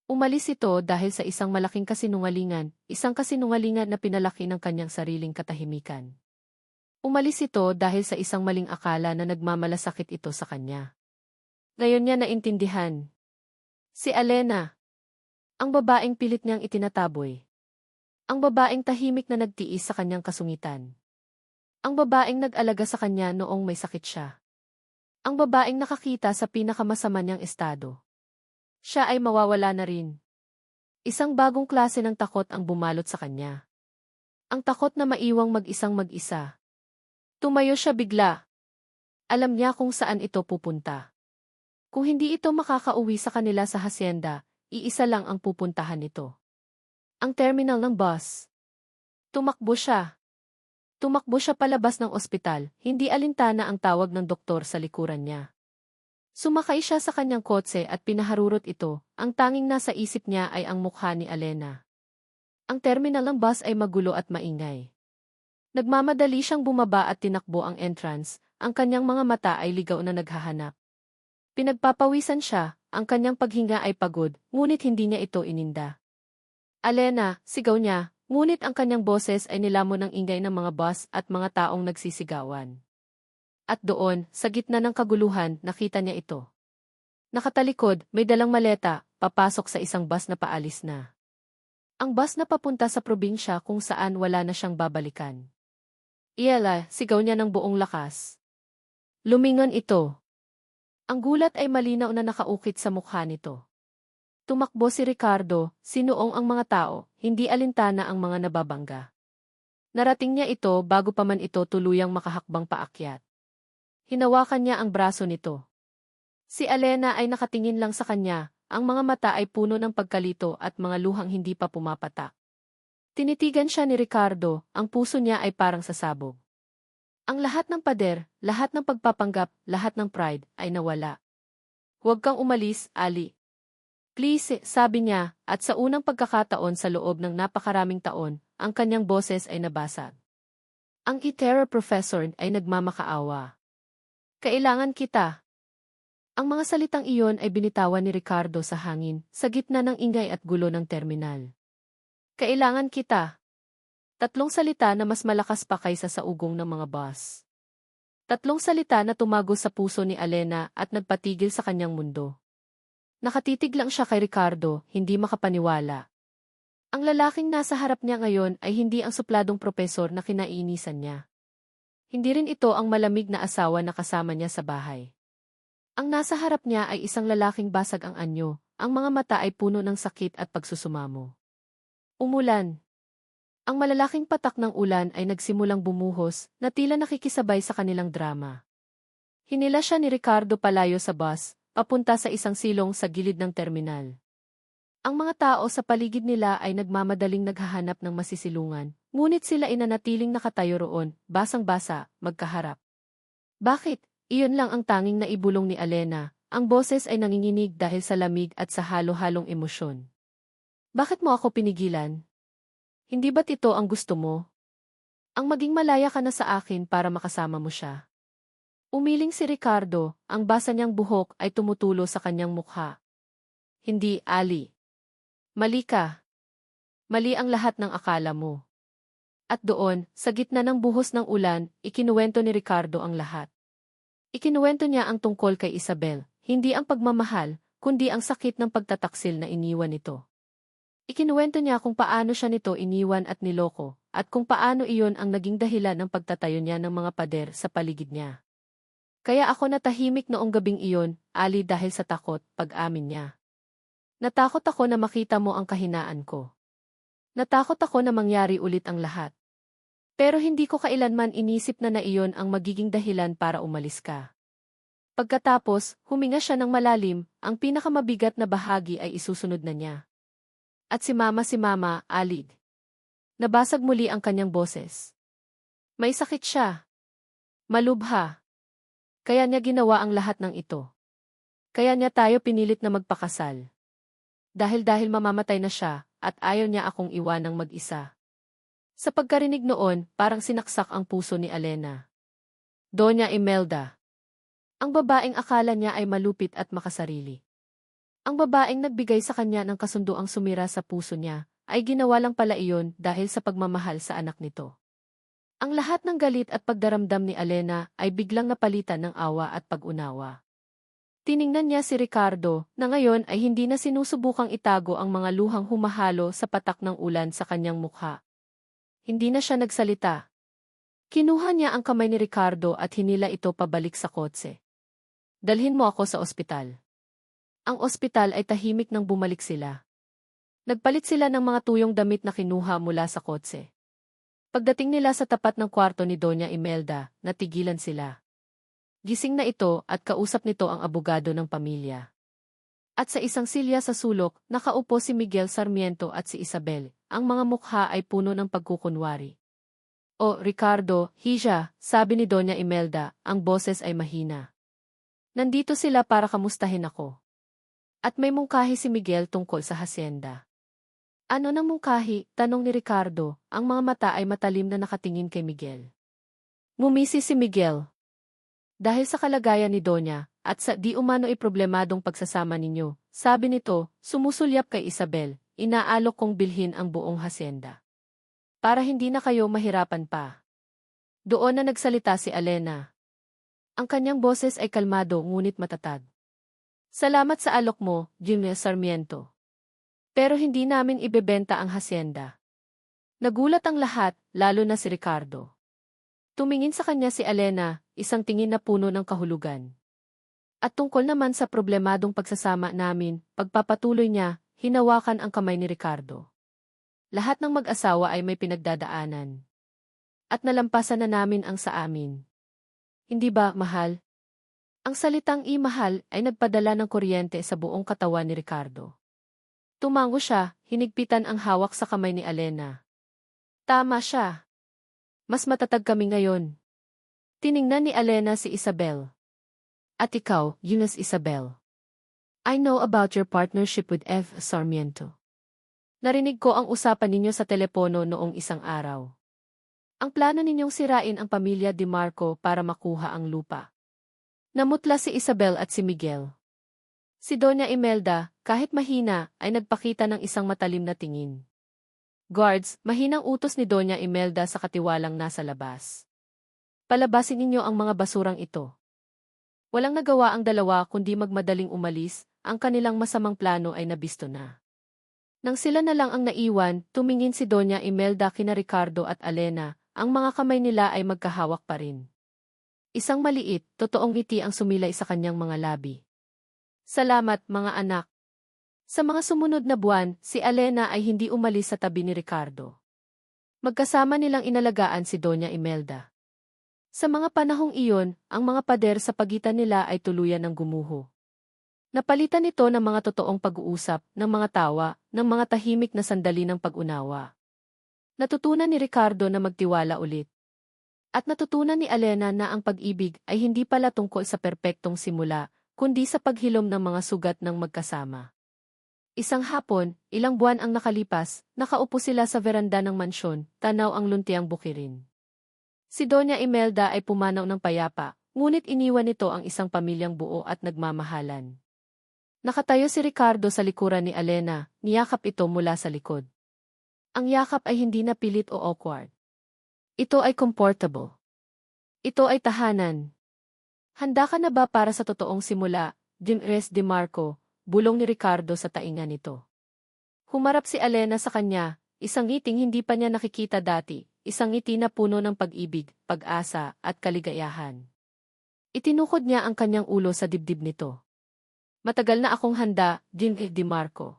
Umalis ito dahil sa isang malaking kasinungalingan, isang kasinungalingan na pinalaki ng kanyang sariling katahimikan. Umalis ito dahil sa isang maling akala na nagmamalasakit ito sa kanya. Ngayon niya naintindihan. Si Alena. Ang babaeng pilit niyang itinataboy. Ang babaeng tahimik na nagtiis sa kanyang kasungitan. Ang babaeng nag-alaga sa kanya noong may sakit siya. Ang babaeng nakakita sa pinakamasama niyang estado. Siya ay mawawala na rin. Isang bagong klase ng takot ang bumalot sa kanya. Ang takot na maiwang mag-isang mag-isa. Tumayo siya bigla. Alam niya kung saan ito pupunta. Kung hindi ito makakauwi sa kanila sa hacienda, iisa lang ang pupuntahan nito. Ang terminal ng bus. Tumakbo siya. Tumakbo siya palabas ng ospital, hindi alintana ang tawag ng doktor sa likuran niya. Sumakay siya sa kanyang kotse at pinaharurot ito, ang tanging nasa isip niya ay ang mukha ni Alena. Ang terminal ng bus ay magulo at maingay. Nagmamadali siyang bumaba at tinakbo ang entrance, ang kanyang mga mata ay ligaw na naghahanap. Pinagpapawisan siya, ang kanyang paghinga ay pagod, ngunit hindi niya ito ininda. Alena, sigaw niya, ngunit ang kanyang boses ay nilamon ng ingay ng mga bus at mga taong nagsisigawan. At doon, sa gitna ng kaguluhan, nakita niya ito. Nakatalikod, may dalang maleta, papasok sa isang bus na paalis na. Ang bus na papunta sa probinsya kung saan wala na siyang babalikan. Iyala, sigaw niya ng buong lakas. Lumingon ito. Ang gulat ay malinaw na nakaukit sa mukha nito. Tumakbo si Ricardo, sinuong ang mga tao, hindi alintana ang mga nababangga. Narating niya ito bago pa man ito tuluyang makahakbang paakyat. Hinawakan niya ang braso nito. Si Alena ay nakatingin lang sa kanya, ang mga mata ay puno ng pagkalito at mga luhang hindi pa pumapatak. Tinitigan siya ni Ricardo, ang puso niya ay parang sasabog. Ang lahat ng pader, lahat ng pagpapanggap, lahat ng pride, ay nawala. Huwag kang umalis, Ali. Please, sabi niya, at sa unang pagkakataon sa loob ng napakaraming taon, ang kanyang boses ay nabasag. Ang terror professor ay nagmamakaawa. Kailangan kita. Ang mga salitang iyon ay binitawan ni Ricardo sa hangin, sa gitna ng ingay at gulo ng terminal. Kailangan kita. Tatlong salita na mas malakas pa kaysa sa ugong ng mga bus. Tatlong salita na tumago sa puso ni Alena at nagpatigil sa kanyang mundo. Nakatitig lang siya kay Ricardo, hindi makapaniwala. Ang lalaking nasa harap niya ngayon ay hindi ang supladong propesor na kinainisan niya. Hindi rin ito ang malamig na asawa na kasama niya sa bahay. Ang nasa harap niya ay isang lalaking basag ang anyo, ang mga mata ay puno ng sakit at pagsusumamo. Umulan. Ang malalaking patak ng ulan ay nagsimulang bumuhos, na tila nakikisabay sa kanilang drama. Hinila siya ni Ricardo palayo sa bus, papunta sa isang silong sa gilid ng terminal. Ang mga tao sa paligid nila ay nagmamadaling naghahanap ng masisilungan, ngunit sila ay nanatiling nakatayo roon, basang-basa, magkaharap. Bakit? Iyon lang ang tanging naibulong ni Alena, ang boses ay nanginginig dahil sa lamig at sa halo-halong emosyon. Bakit mo ako pinigilan? Hindi ba't ito ang gusto mo? Ang maging malaya ka na sa akin para makasama mo siya. Umiling si Ricardo, ang basa niyang buhok ay tumutulo sa kanyang mukha. Hindi, Ali. Mali ka. Mali ang lahat ng akala mo. At doon, sa gitna ng buhos ng ulan, ikinuwento ni Ricardo ang lahat. Ikinuwento niya ang tungkol kay Isabel, hindi ang pagmamahal, kundi ang sakit ng pagtataksil na iniwan nito. Ikinuwento niya kung paano siya nito iniwan at niloko, at kung paano iyon ang naging dahilan ng pagtatayo niya ng mga pader sa paligid niya. Kaya ako natahimik noong gabing iyon, Ali, dahil sa takot, pag-amin niya. Natakot ako na makita mo ang kahinaan ko. Natakot ako na mangyari ulit ang lahat. Pero hindi ko kailanman inisip na iyon ang magiging dahilan para umalis ka. Pagkatapos, huminga siya ng malalim, ang pinakamabigat na bahagi ay isusunod na niya. At si Mama, Ali. Nabasag muli ang kanyang boses. May sakit siya. Malubha. Kaya niya ginawa ang lahat ng ito. Kaya niya tayo pinilit na magpakasal. Dahil mamamatay na siya, at ayaw niya akong iwanang mag-isa. Sa pagkarinig noon, parang sinaksak ang puso ni Alena. Doña Imelda. Ang babaeng akala niya ay malupit at makasarili. Ang babaeng nagbigay sa kanya ng kasunduang sumira sa puso niya, ay ginawa lang pala iyon dahil sa pagmamahal sa anak nito. Ang lahat ng galit at pagdaramdam ni Alena ay biglang napalitan ng awa at pag-unawa. Tiningnan niya si Ricardo, na ngayon ay hindi na sinusubukang itago ang mga luhang humahalo sa patak ng ulan sa kanyang mukha. Hindi na siya nagsalita. Kinuha niya ang kamay ni Ricardo at hinila ito pabalik sa kotse. Dalhin mo ako sa ospital. Ang ospital ay tahimik nang bumalik sila. Nagpalit sila ng mga tuyong damit na kinuha mula sa kotse. Pagdating nila sa tapat ng kwarto ni Doña Imelda, natigilan sila. Gising na ito at kausap nito ang abogado ng pamilya. At sa isang silya sa sulok, nakaupo si Miguel Sarmiento at si Isabel, ang mga mukha ay puno ng pagkukunwari. "O, Ricardo, Hija," sabi ni Doña Imelda, ang boses ay mahina. "Nandito sila para kamustahin ako." At may mungkahi si Miguel tungkol sa hasyenda. "Ano ng mungkahi?" tanong ni Ricardo, ang mga mata ay matalim na nakatingin kay Miguel. Ngumisi si Miguel. "Dahil sa kalagayan ni Doña, at sa di umano'y problemadong pagsasama ninyo," sabi nito, sumusulyap kay Isabel, "inaalok kong bilhin ang buong hasyenda. Para hindi na kayo mahirapan pa." Doon na nagsalita si Alena. Ang kanyang boses ay kalmado ngunit matatag. "Salamat sa alok mo, Jimmy Sarmiento. Pero hindi namin ibebenta ang hasyenda." Nagulat ang lahat, lalo na si Ricardo. Tumingin sa kanya si Alena, isang tingin na puno ng kahulugan. "At tungkol naman sa problemadong pagsasama namin," pagpapatuloy niya, hinawakan ang kamay ni Ricardo. "Lahat ng mag-asawa ay may pinagdadaanan. At nalampasan na namin ang sa amin. Hindi ba, mahal?" Ang salitang "i-mahal" ay nagpadala ng kuryente sa buong katawan ni Ricardo. Tumango siya, hinigpitan ang hawak sa kamay ni Alena. "Tama siya. Mas matatag kami ngayon." Tiningnan ni Alena si Isabel. "At ikaw, Eunice Isabel. I know about your partnership with F. Sarmiento. Narinig ko ang usapan ninyo sa telepono noong isang araw. Ang plano ninyong sirain ang pamilya Di Marco para makuha ang lupa." Namutla si Isabel at si Miguel. Si Doña Imelda, kahit mahina, ay nagpakita ng isang matalim na tingin. "Guards," mahinang utos ni Doña Imelda sa katiwalang nasa labas. "Palabasin ninyo ang mga basurang ito." Walang nagawa ang dalawa kundi magmadaling umalis, ang kanilang masamang plano ay nabisto na. Nang sila na lang ang naiwan, tumingin si Doña Imelda kina Ricardo at Alena, ang mga kamay nila ay magkahawak pa rin. Isang maliit, totoong ngiti ang sumilay sa kanyang mga labi. "Salamat, mga anak." Sa mga sumunod na buwan, si Alena ay hindi umalis sa tabi ni Ricardo. Magkasama nilang inalagaan si Doña Imelda. Sa mga panahong iyon, ang mga pader sa pagitan nila ay tuluyan ng gumuho. Napalitan nito ng mga totoong pag-uusap, ng mga tawa, ng mga tahimik na sandali ng pag-unawa. Natutunan ni Ricardo na magtiwala ulit. At natutunan ni Alena na ang pag-ibig ay hindi pala tungkol sa perpektong simula, kundi sa paghilom ng mga sugat ng magkasama. Isang hapon, ilang buwan ang nakalipas, nakaupo sila sa veranda ng mansyon, tanaw ang luntiang bukirin. Si Doña Imelda ay pumanaw ng payapa, ngunit iniwan nito ang isang pamilyang buo at nagmamahalan. Nakatayo si Ricardo sa likuran ni Alena, niyakap ito mula sa likod. Ang yakap ay hindi na pilit o awkward. Ito ay comfortable. Ito ay tahanan. "Handa ka na ba para sa totoong simula, Jimres Di Marco?" bulong ni Ricardo sa tainga nito. Humarap si Alena sa kanya, isang ngiting hindi pa niya nakikita dati, isang ngiti na puno ng pag-ibig, pag-asa, at kaligayahan. Itinukod niya ang kanyang ulo sa dibdib nito. "Matagal na akong handa, Jimres Di Marco."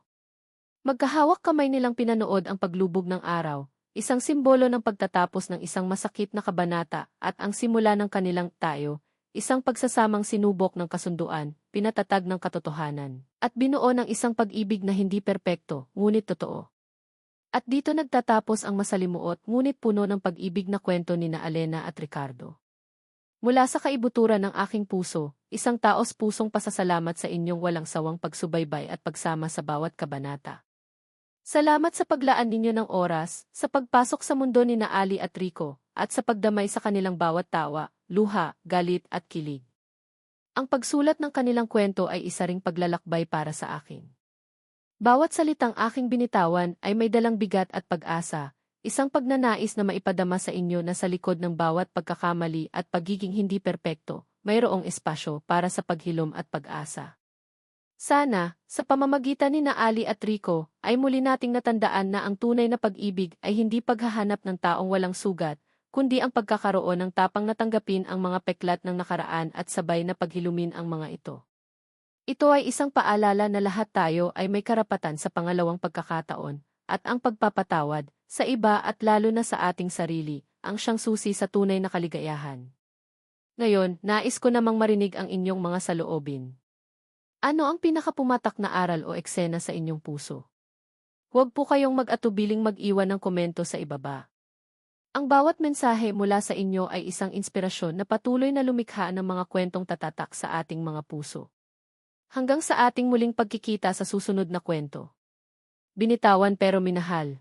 Magkahawak kamay nilang pinanood ang paglubog ng araw, isang simbolo ng pagtatapos ng isang masakit na kabanata at ang simula ng kanilang tayo, isang pagsasamang sinubok ng kasunduan, pinatatag ng katotohanan, at binuo ng isang pag-ibig na hindi perpekto, ngunit totoo. At dito nagtatapos ang masalimuot ngunit puno ng pag-ibig na kwento ni na Alena at Ricardo. Mula sa kaibuturan ng aking puso, isang taos-pusong pasasalamat sa inyong walang sawang pagsubaybay at pagsama sa bawat kabanata. Salamat sa paglaan ninyo ng oras, sa pagpasok sa mundo ni na Ali at Rico, at sa pagdamay sa kanilang bawat tawa, luha, galit at kilig. Ang pagsulat ng kanilang kwento ay isa ring paglalakbay para sa akin. Bawat salitang aking binitawan ay may dalang bigat at pag-asa, isang pagnanais na maipadama sa inyo na sa likod ng bawat pagkakamali at pagiging hindi perpekto, mayroong espasyo para sa paghilom at pag-asa. Sana, sa pamamagitan ni na Ali at Rico, ay muli nating natandaan na ang tunay na pag-ibig ay hindi paghahanap ng taong walang sugat, kundi ang pagkakaroon ng tapang na tanggapin ang mga peklat ng nakaraan at sabay na paghilumin ang mga ito. Ito ay isang paalala na lahat tayo ay may karapatan sa pangalawang pagkakataon, at ang pagpapatawad, sa iba at lalo na sa ating sarili, ang siyang susi sa tunay na kaligayahan. Ngayon, nais ko namang marinig ang inyong mga saloobin. Ano ang pinakapumatak na aral o eksena sa inyong puso? Huwag po kayong mag-atubiling mag-iwan ng komento sa ibaba. Ang bawat mensahe mula sa inyo ay isang inspirasyon na patuloy na lumikha ng mga kwentong tatatak sa ating mga puso. Hanggang sa ating muling pagkikita sa susunod na kwento. Binitawan pero minahal.